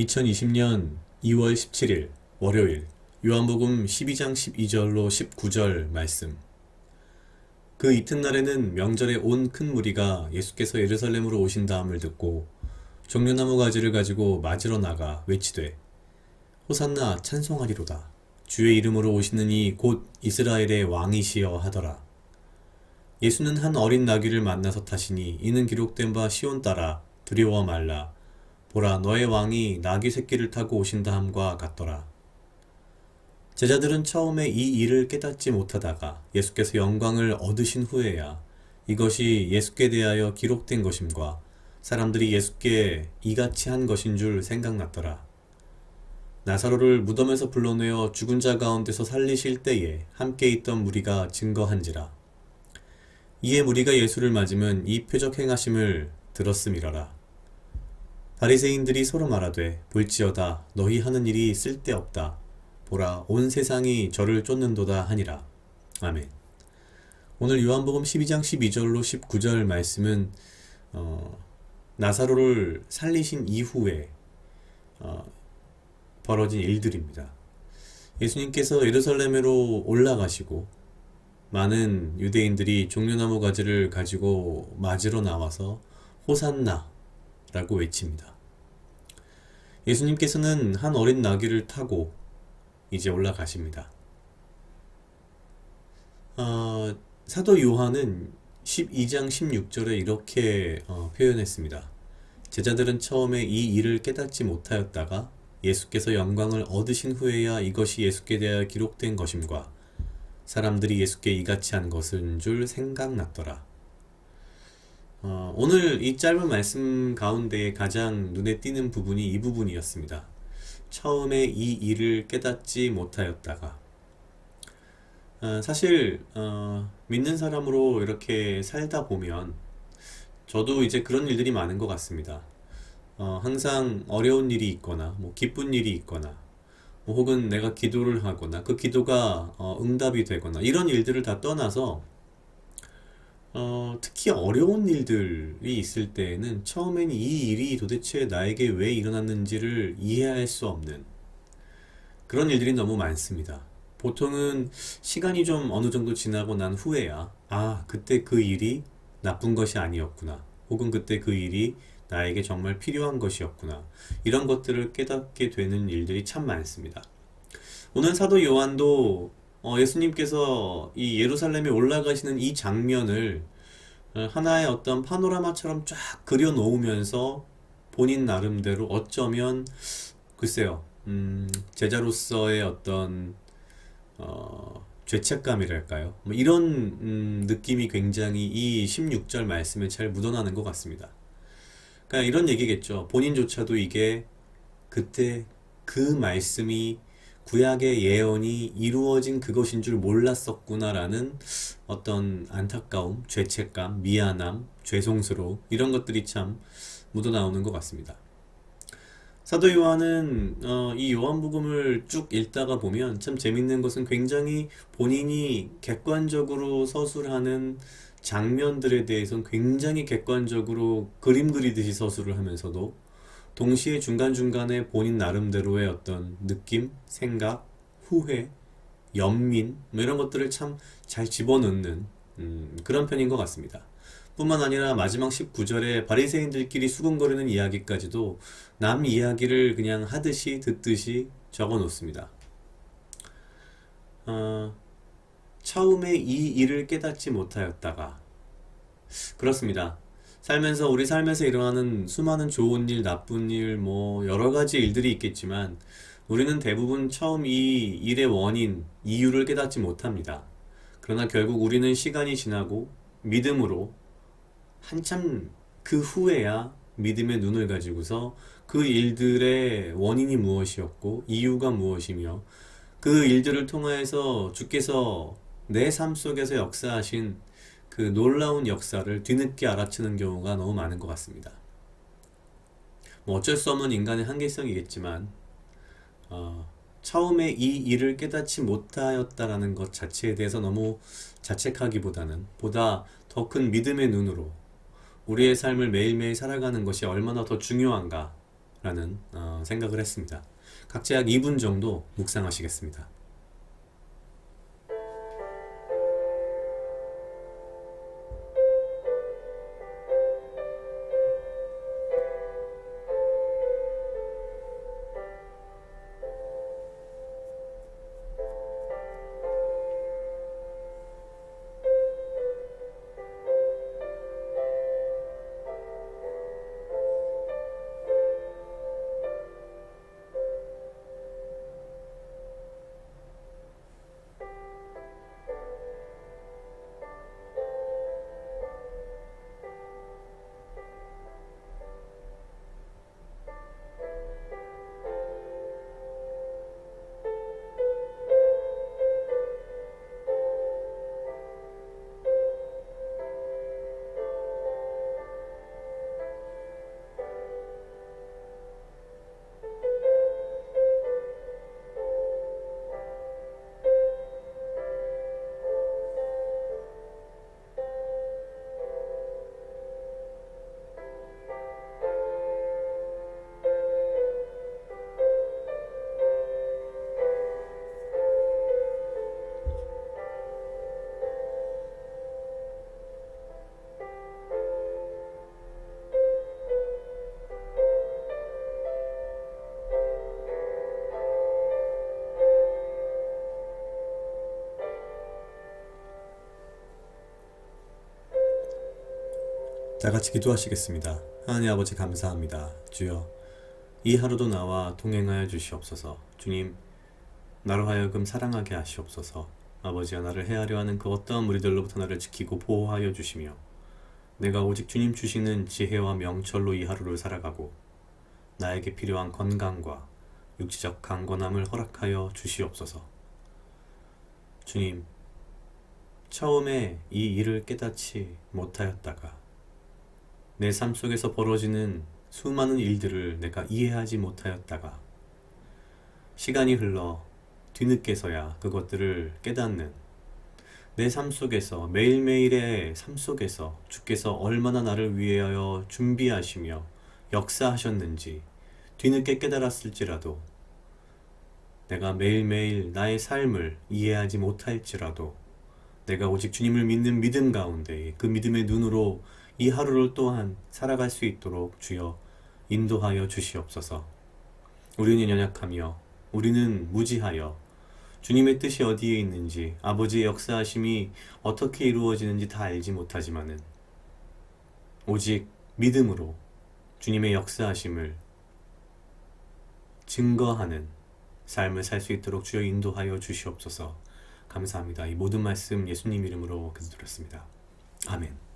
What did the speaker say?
2020년 2월 17일 월요일 요한복음 12장 12절로 19절 말씀. 그 이튿날에는 명절에 온 큰 무리가 예수께서 예루살렘으로 오신다함을 듣고 종려나무 가지를 가지고 맞으러 나가 외치되 호산나 찬송하리로다. 주의 이름으로 오시는 이 곧 이스라엘의 왕이시여 하더라. 예수는 한 어린 나귀를 만나서 타시니 이는 기록된 바 시온 따라 두려워 말라. 보라 너의 왕이 나귀 새끼를 타고 오신다 함과 같더라. 제자들은 처음에 이 일을 깨닫지 못하다가 예수께서 영광을 얻으신 후에야 이것이 예수께 대하여 기록된 것임과 사람들이 예수께 이같이 한 것인 줄 생각났더라. 나사로를 무덤에서 불러내어 죽은 자 가운데서 살리실 때에 함께 있던 무리가 증거한지라. 이에 무리가 예수를 맞으면 이 표적 행하심을 들었음이러라. 바리새인들이 서로 말하되 볼지어다 너희 하는 일이 쓸데없다. 보라 온 세상이 저를 쫓는도다 하니라. 아멘. 오늘 요한복음 12장 12절로 19절 말씀은 나사로를 살리신 이후에 벌어진 일들입니다. 예수님께서 예루살렘으로 올라가시고 많은 유대인들이 종려나무 가지를 가지고 맞으러 나와서 호산나 라고 외칩니다. 예수님께서는 한 어린 나귀를 타고 이제 올라가십니다. 사도 요한은 12장 16절에 이렇게 표현했습니다. 제자들은 처음에 이 일을 깨닫지 못하였다가 예수께서 영광을 얻으신 후에야 이것이 예수께 대하여 기록된 것임과 사람들이 예수께 이같이 한 것인 줄 생각났더라. 오늘 이 짧은 말씀 가운데 가장 눈에 띄는 부분이 이 부분이었습니다. 처음에 이 일을 깨닫지 못하였다가 사실 믿는 사람으로 이렇게 살다 보면 저도 이제 그런 일들이 많은 것 같습니다. 항상 어려운 일이 있거나 기쁜 일이 있거나 혹은 내가 기도를 하거나 그 기도가 응답이 되거나 이런 일들을 다 떠나서 특히 어려운 일들이 있을 때에는 처음엔 이 일이 도대체 나에게 왜 일어났는지를 이해할 수 없는 그런 일들이 너무 많습니다. 보통은 시간이 좀 어느 정도 지나고 난 후에야 그때 그 일이 나쁜 것이 아니었구나 혹은 그때 그 일이 나에게 정말 필요한 것이었구나 이런 것들을 깨닫게 되는 일들이 참 많습니다. 오늘 사도 요한도 예수님께서 이 예루살렘에 올라가시는 이 장면을 하나의 어떤 파노라마처럼 쫙 그려놓으면서 본인 나름대로 어쩌면 글쎄요 제자로서의 어떤 죄책감이랄까요 이런 느낌이 굉장히 이 16절 말씀에 잘 묻어나는 것 같습니다. 그러니까 이런 얘기겠죠. 본인조차도 이게 그때 그 말씀이 구약의 예언이 이루어진 그것인 줄 몰랐었구나라는 어떤 안타까움, 죄책감, 미안함, 죄송스러움 이런 것들이 참 묻어나오는 것 같습니다. 사도 요한은 이 요한복음을 쭉 읽다가 보면 참 재밌는 것은 굉장히 본인이 객관적으로 서술하는 장면들에 대해서는 굉장히 객관적으로 그림 그리듯이 서술을 하면서도 동시에 중간중간에 본인 나름대로의 어떤 느낌, 생각, 후회, 연민 이런 것들을 참 잘 집어넣는 그런 편인 것 같습니다. 뿐만 아니라 마지막 19절에 바리새인들끼리 수군거리는 이야기까지도 남 이야기를 그냥 하듯이 듣듯이 적어 놓습니다. 처음에 이 일을 깨닫지 못하였다가 그렇습니다. 살면서 우리 삶에서 일어나는 수많은 좋은 일, 나쁜 일, 여러 가지 일들이 있겠지만 우리는 대부분 처음 이 일의 원인, 이유를 깨닫지 못합니다. 그러나 결국 우리는 시간이 지나고 믿음으로 한참 그 후에야 믿음의 눈을 가지고서 그 일들의 원인이 무엇이었고 이유가 무엇이며 그 일들을 통하여서 주께서 내 삶 속에서 역사하신 그 놀라운 역사를 뒤늦게 알아채는 경우가 너무 많은 것 같습니다. 어쩔 수 없는 인간의 한계성이겠지만 처음에 이 일을 깨닫지 못하였다라는 것 자체에 대해서 너무 자책하기보다는 보다 더 큰 믿음의 눈으로 우리의 삶을 매일매일 살아가는 것이 얼마나 더 중요한가 라는 생각을 했습니다. 각자 약 2분 정도 묵상하시겠습니다. 다 같이 기도하시겠습니다. 하나님 아버지 감사합니다. 주여, 이 하루도 나와 동행하여 주시옵소서. 주님, 나로 하여금 사랑하게 하시옵소서. 아버지야, 나를 해하려 하는 그 어떠한 무리들로부터 나를 지키고 보호하여 주시며, 내가 오직 주님 주시는 지혜와 명철로 이 하루를 살아가고 나에게 필요한 건강과 육체적 강건함을 허락하여 주시옵소서. 주님, 처음에 이 일을 깨닫지 못하였다가 내 삶 속에서 벌어지는 수많은 일들을 내가 이해하지 못하였다가 시간이 흘러 뒤늦게서야 그것들을 깨닫는 내 삶 속에서, 매일매일의 삶 속에서 주께서 얼마나 나를 위하여 준비하시며 역사하셨는지 뒤늦게 깨달았을지라도, 내가 매일매일 나의 삶을 이해하지 못할지라도 내가 오직 주님을 믿는 믿음 가운데 그 믿음의 눈으로 이 하루를 또한 살아갈 수 있도록 주여 인도하여 주시옵소서. 우리는 연약하며 우리는 무지하여 주님의 뜻이 어디에 있는지, 아버지의 역사하심이 어떻게 이루어지는지 다 알지 못하지만은 오직 믿음으로 주님의 역사하심을 증거하는 삶을 살 수 있도록 주여 인도하여 주시옵소서. 감사합니다. 이 모든 말씀 예수님 이름으로 기도드렸습니다. 아멘.